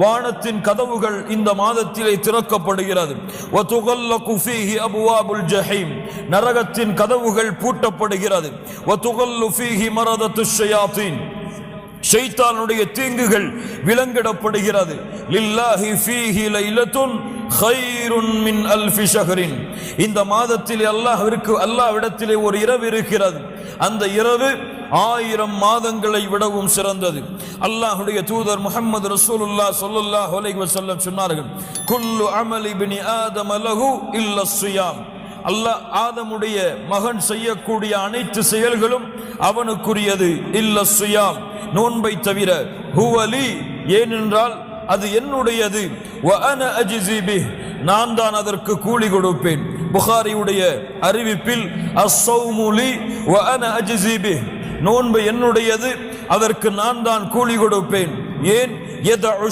வானத்தின் கதவுகள் இந்த மாதத்திலே திறக்கப்படுகிறது. வதுகல்லகு ஃபீஹி அபுவாபுல் ஜஹீம், நரகத்தின் கதவுகள் பூட்டப்படுகிறது. வதுகல்லு ஃபீஹி மரதத்துஷ் ஷயாத்தீன், ஷைத்தானுடைய தீங்குகள் விலங்கிடப்படுகிறது. லில்லாஹி ஃபீஹி லைலத்துன் கைருன் மின் அல்ஃபி ஷஹரின், இந்த மாதத்தில் அல்லாஹ்விடத்திலே ஒரு இரவு இருக்கிறது. அந்த இரவு 1000 மாதங்களை விடவும் சிறந்தது. அல்லாஹ்வுடைய தூதர் முஹம்மது ரசூலுல்லாஹ் ஸல்லல்லாஹு அலைஹி வஸல்லம் சொன்னார்கள், குல்லு அமலி இப்னி ஆதம லஹு இல்லா ஸியாம், அல்லாஹ் ஆதமுடைய மகன் செய்யக்கூடிய அனைத்து செயல்களும் அவனுக்குரியது. இல்லா ஸியாம், நோன்பை தவிர. ஹுவலி, ஏனென்றால் அது என்னுடையது. வ அன அஜ்ஸி பிஹ், நான் தான் அதற்கு கூலி கொடுப்பேன். புகாரியுடைய அறிவிப்பில் அஸ்ஸௌமு லி வ அன அஜ்ஸி பிஹ், நோன்பு என்னுடையது, அதற்கு நான் தான் கூலி கொடுப்பேன். ஏன்? யதஉ